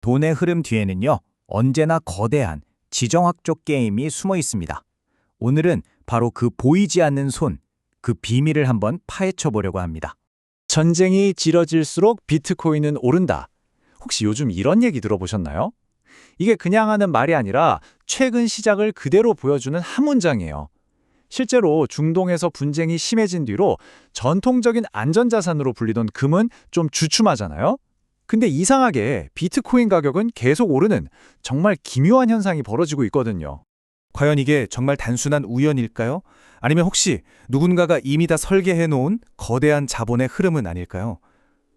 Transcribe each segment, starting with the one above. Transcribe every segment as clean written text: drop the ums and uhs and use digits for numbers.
돈의 흐름 뒤에는요, 언제나 거대한 지정학적 게임이 숨어 있습니다. 오늘은 바로 그 보이지 않는 손, 그 비밀을 한번 파헤쳐 보려고 합니다. 전쟁이 길어질수록 비트코인은 오른다. 혹시 요즘 이런 얘기 들어보셨나요? 이게 그냥 하는 말이 아니라 최근 시작을 그대로 보여주는 한 문장이에요. 실제로 중동에서 분쟁이 심해진 뒤로 전통적인 안전자산으로 불리던 금은 좀 주춤하잖아요? 근데 이상하게 비트코인 가격은 계속 오르는 정말 기묘한 현상이 벌어지고 있거든요. 과연 이게 정말 단순한 우연일까요? 아니면 혹시 누군가가 이미 다 설계해 놓은 거대한 자본의 흐름은 아닐까요?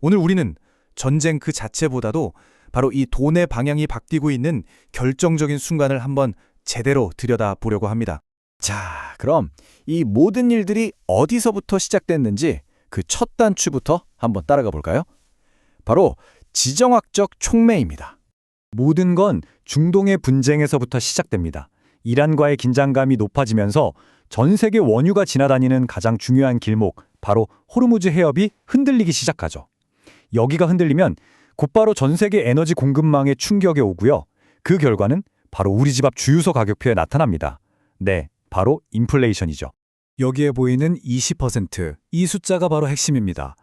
오늘 우리는 전쟁 그 자체보다도 바로 이 돈의 방향이 바뀌고 있는 결정적인 순간을 한번 제대로 들여다보려고 합니다. 자, 그럼 이 모든 일들이 어디서부터 시작됐는지 그 첫 단추부터 한번 따라가 볼까요? 바로 지정학적 촉매입니다. 모든 건 중동의 분쟁에서부터 시작됩니다. 이란과의 긴장감이 높아지면서 전 세계 원유가 지나다니는 가장 중요한 길목, 바로 호르무즈 해협이 흔들리기 시작하죠. 여기가 흔들리면 곧바로 전 세계 에너지 공급망에 충격이 오고요. 그 결과는 바로 우리 집 앞 주유소 가격표에 나타납니다. 네, 바로 인플레이션이죠. 여기에 보이는 20%, 이 숫자가 바로 핵심입니다.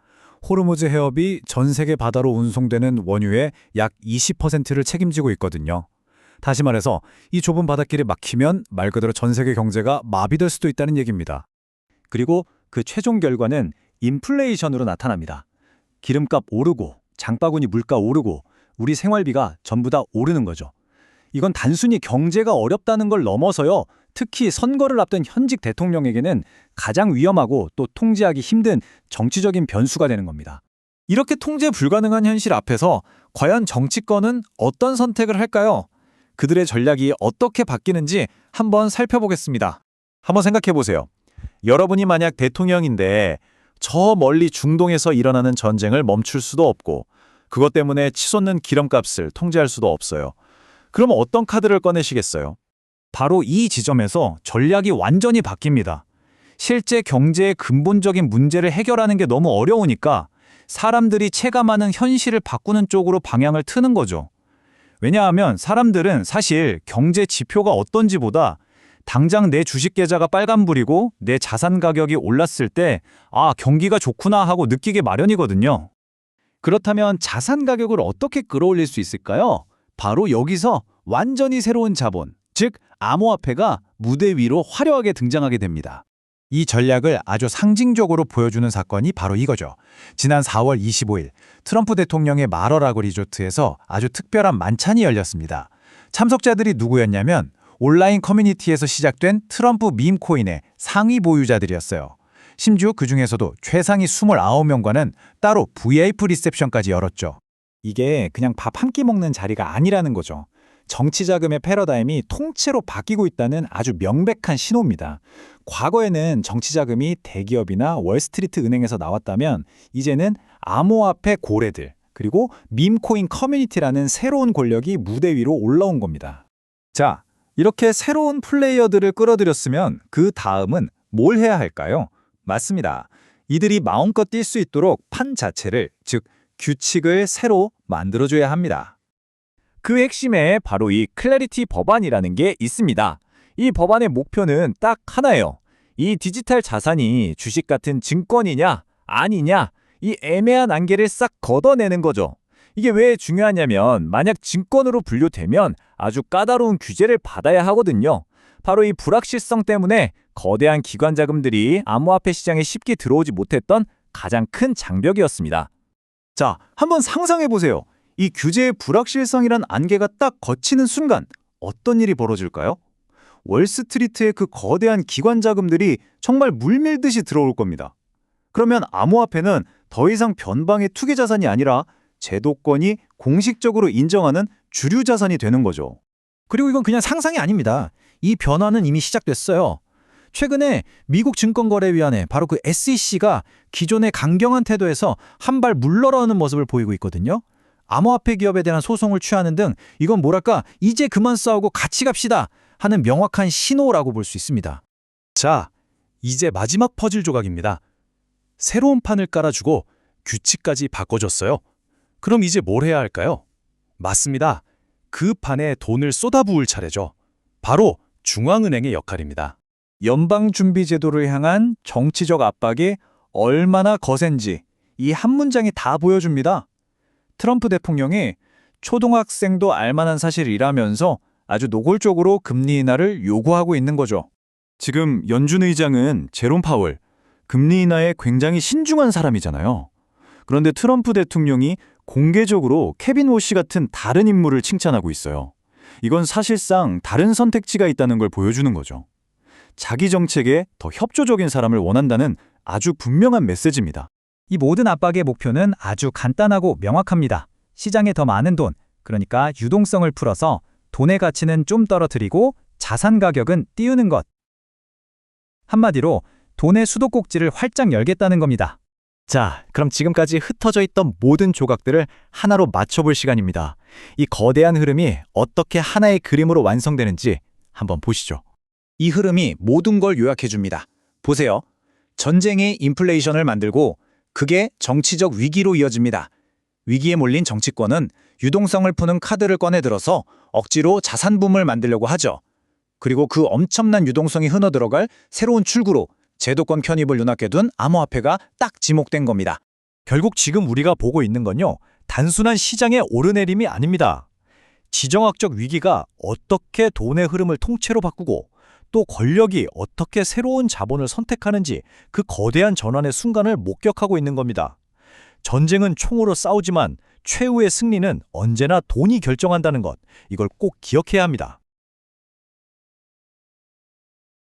호르무즈 해협이 전 세계 바다로 운송되는 원유의 약 20%를 책임지고 있거든요. 다시 말해서 이 좁은 바닷길이 막히면 말 그대로 전 세계 경제가 마비될 수도 있다는 얘기입니다. 그리고 그 최종 결과는 인플레이션으로 나타납니다. 기름값 오르고 장바구니 물가 오르고 우리 생활비가 전부 다 오르는 거죠. 이건 단순히 경제가 어렵다는 걸 넘어서요. 특히 선거를 앞둔 현직 대통령에게는 가장 위험하고 또 통제하기 힘든 정치적인 변수가 되는 겁니다. 이렇게 통제 불가능한 현실 앞에서 과연 정치권은 어떤 선택을 할까요? 그들의 전략이 어떻게 바뀌는지 한번 살펴보겠습니다. 한번 생각해 보세요. 여러분이 만약 대통령인데 저 멀리 중동에서 일어나는 전쟁을 멈출 수도 없고 그것 때문에 치솟는 기름값을 통제할 수도 없어요. 그럼 어떤 카드를 꺼내시겠어요? 바로 이 지점에서 전략이 완전히 바뀝니다. 실제 경제의 근본적인 문제를 해결하는 게 너무 어려우니까 사람들이 체감하는 현실을 바꾸는 쪽으로 방향을 트는 거죠. 왜냐하면 사람들은 사실 경제 지표가 어떤지보다 당장 내 주식 계좌가 빨간불이고 내 자산 가격이 올랐을 때 경기가 좋구나 하고 느끼게 마련이거든요. 그렇다면 자산 가격을 어떻게 끌어올릴 수 있을까요? 바로 여기서 완전히 새로운 자본, 즉 암호화폐가 무대 위로 화려하게 등장하게 됩니다. 이 전략을 아주 상징적으로 보여주는 사건이 바로 이거죠. 지난 4월 25일 트럼프 대통령의 마러라고 리조트에서 아주 특별한 만찬이 열렸습니다. 참석자들이 누구였냐면 온라인 커뮤니티에서 시작된 트럼프 밈코인의 상위 보유자들이었어요. 심지어 그중에서도 최상위 29명과는 따로 VIP 리셉션까지 열었죠. 이게 그냥 밥 한 끼 먹는 자리가 아니라는 거죠. 정치 자금의 패러다임이 통째로 바뀌고 있다는 아주 명백한 신호입니다. 과거에는 정치 자금이 대기업이나 월스트리트 은행에서 나왔다면 이제는 암호화폐 고래들 그리고 밈코인 커뮤니티라는 새로운 권력이 무대 위로 올라온 겁니다. 자, 이렇게 새로운 플레이어들을 끌어들였으면 그 다음은 뭘 해야 할까요? 맞습니다. 이들이 마음껏 뛸 수 있도록 판 자체를, 즉 규칙을 새로 만들어줘야 합니다. 그 핵심에 바로 이 클래리티 법안이라는 게 있습니다. 이 법안의 목표는 딱 하나예요. 이 디지털 자산이 주식 같은 증권이냐 아니냐 이 애매한 안개를 싹 걷어내는 거죠. 이게 왜 중요하냐면 만약 증권으로 분류되면 아주 까다로운 규제를 받아야 하거든요. 바로 이 불확실성 때문에 거대한 기관 자금들이 암호화폐 시장에 쉽게 들어오지 못했던 가장 큰 장벽이었습니다. 자, 한번 상상해 보세요. 이 규제의 불확실성이란 안개가 딱 걷히는 순간 어떤 일이 벌어질까요? 월스트리트의 그 거대한 기관 자금들이 정말 물밀듯이 들어올 겁니다. 그러면 암호화폐는 더 이상 변방의 투기 자산이 아니라 제도권이 공식적으로 인정하는 주류 자산이 되는 거죠. 그리고 이건 그냥 상상이 아닙니다. 이 변화는 이미 시작됐어요. 최근에 미국 증권거래위원회, 바로 그 SEC가 기존의 강경한 태도에서 한 발 물러나는 모습을 보이고 있거든요. 암호화폐 기업에 대한 소송을 취하는 등 이건 뭐랄까 이제 그만 싸우고 같이 갑시다 하는 명확한 신호라고 볼 수 있습니다. 자, 이제 마지막 퍼즐 조각입니다. 새로운 판을 깔아주고 규칙까지 바꿔줬어요. 그럼 이제 뭘 해야 할까요? 맞습니다. 그 판에 돈을 쏟아부을 차례죠. 바로 중앙은행의 역할입니다. 연방준비제도를 향한 정치적 압박이 얼마나 거센지 이 한 문장이 다 보여줍니다. 트럼프 대통령이 초등학생도 알만한 사실이라면서 아주 노골적으로 금리 인하를 요구하고 있는 거죠. 지금 연준 의장은 제롬 파월, 금리 인하에 굉장히 신중한 사람이잖아요. 그런데 트럼프 대통령이 공개적으로 케빈 워시 같은 다른 인물을 칭찬하고 있어요. 이건 사실상 다른 선택지가 있다는 걸 보여주는 거죠. 자기 정책에 더 협조적인 사람을 원한다는 아주 분명한 메시지입니다. 이 모든 압박의 목표는 아주 간단하고 명확합니다. 시장에 더 많은 돈, 그러니까 유동성을 풀어서 돈의 가치는 좀 떨어뜨리고 자산 가격은 띄우는 것. 한마디로 돈의 수도꼭지를 활짝 열겠다는 겁니다. 자, 그럼 지금까지 흩어져 있던 모든 조각들을 하나로 맞춰볼 시간입니다. 이 거대한 흐름이 어떻게 하나의 그림으로 완성되는지 한번 보시죠. 이 흐름이 모든 걸 요약해줍니다. 보세요. 전쟁이 인플레이션을 만들고 그게 정치적 위기로 이어집니다. 위기에 몰린 정치권은 유동성을 푸는 카드를 꺼내 들어서 억지로 자산붐을 만들려고 하죠. 그리고 그 엄청난 유동성이 흘러들어갈 새로운 출구로 제도권 편입을 눈앞에 둔 암호화폐가 딱 지목된 겁니다. 결국 지금 우리가 보고 있는 건요, 단순한 시장의 오르내림이 아닙니다. 지정학적 위기가 어떻게 돈의 흐름을 통째로 바꾸고 또 권력이 어떻게 새로운 자본을 선택하는지 그 거대한 전환의 순간을 목격하고 있는 겁니다. 전쟁은 총으로 싸우지만 최후의 승리는 언제나 돈이 결정한다는 것, 이걸 꼭 기억해야 합니다.